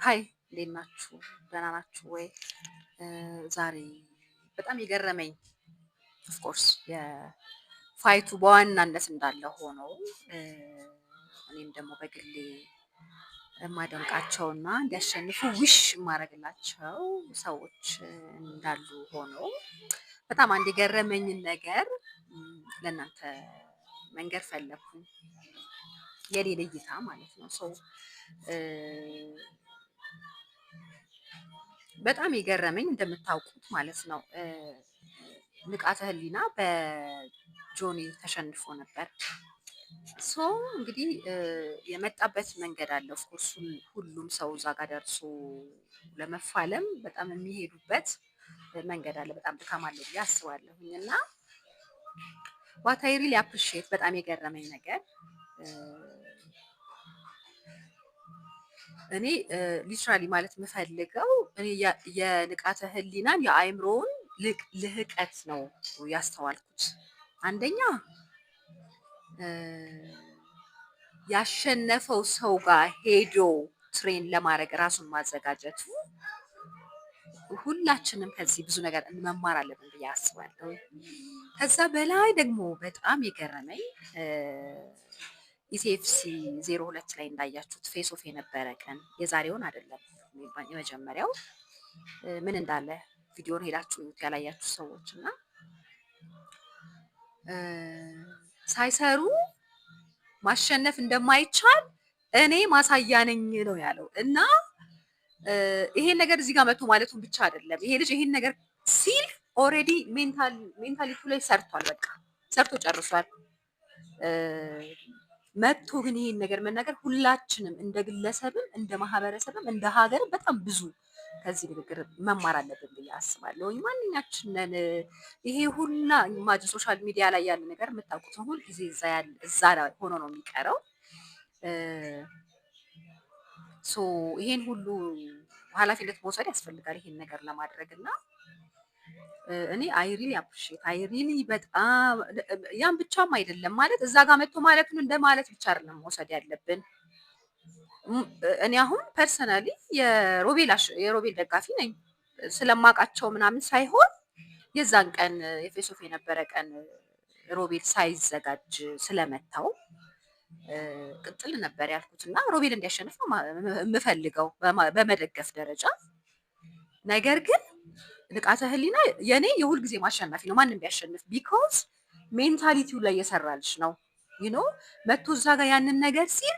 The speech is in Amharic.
ሀይ እንዴት ናችሁ? ደህና ናችሁ ወይ? ዛሬ በጣም የገረመኝ ኦፍኮርስ የፋይቱ በዋናነት እንዳለ ሆኖ እኔም ደግሞ በግሌ የማደንቃቸውና እንዲያሸንፉ ውሽ የማደርግላቸው ሰዎች እንዳሉ ሆኖ በጣም አንድ የገረመኝን ነገር ለእናንተ መንገር ፈለኩኝ። የኔን እይታ ማለት ነው። ሰው በጣም የገረመኝ እንደምታውቁት ማለት ነው ንቃተ ህሊና በጆኒ ተሸንፎ ነበር። ሶ እንግዲህ የመጣበት መንገድ አለ። ኦፍኮርስ ሁሉም ሰው እዛ ጋር ደርሶ ለመፋለም በጣም የሚሄዱበት መንገድ አለ። በጣም ድካም አለ ብዬ አስባለሁኝ። እና ዋት አይ ሪሊ አፕሪሺየት በጣም የገረመኝ ነገር እኔ ሊትራሊ ማለት የምፈልገው እኔ የንቃተ ህሊናን የአእምሮውን ልህቀት ነው ያስተዋልኩት። አንደኛ ያሸነፈው ሰው ጋር ሄዶ ትሬን ለማድረግ ራሱን ማዘጋጀቱ ሁላችንም ከዚህ ብዙ ነገር መማር አለብን ብዬ አስባለሁ። ከዛ በላይ ደግሞ በጣም የገረመኝ ኢሲኤፍሲ 02 ላይ እንዳያችሁት ፌስ ኦፍ የነበረ ቀን የዛሬውን አይደለም የመጀመሪያው ምን እንዳለ ቪዲዮን ሄዳችሁ ያላያችሁ ሰዎች እና ሳይሰሩ ማሸነፍ እንደማይቻል እኔ ማሳያ ነኝ ነው ያለው። እና ይሄን ነገር እዚህ ጋር መጥቶ ማለቱን ብቻ አይደለም ይሄ ልጅ ይሄን ነገር ሲል ኦልሬዲ ሜንታሊቱ ላይ ሰርቷል። በቃ ሰርቶ ጨርሷል። መጥቶ ግን ይሄን ነገር መናገር ሁላችንም እንደ ግለሰብም እንደ ማህበረሰብም እንደ ሀገርም በጣም ብዙ ከዚህ ንግግር መማር አለብን ብዬ አስባለሁ። ማንኛችንን ይሄ ሁላ ኢማጅ ሶሻል ሚዲያ ላይ ያለ ነገር የምታውቁት ሁሉ ጊዜ እዛ ላይ ሆኖ ነው የሚቀረው። ሶ ይሄን ሁሉ ኃላፊነት መውሰድ ያስፈልጋል ይሄን ነገር ለማድረግ እና እኔ አይ ሪሊ አፕሪሺየት አይ ሪሊ በጣም ያን ብቻም አይደለም ማለት እዛ ጋር መጥቶ ማለቱን እንደ ማለት ብቻ አይደለም መውሰድ ያለብን። እኔ አሁን ፐርሰናሊ የሮቤል ደጋፊ ነኝ ስለማውቃቸው ምናምን ሳይሆን የዛን ቀን የፌስ ኦፍ የነበረ ቀን ሮቤል ሳይዘጋጅ ስለመታው ቅጥል ነበር ያልኩት እና ሮቤል እንዲያሸንፍ የምፈልገው በመደገፍ ደረጃ። ነገር ግን ንቃተ ህሊና የኔ የሁል ጊዜ ማሸናፊ ነው ማንም ቢያሸንፍ ቢኮዝ ሜንታሊቲው ላይ የሰራልሽ ነው። ዩ ኖ መጥቶ እዛ ጋር ያንን ነገር ሲል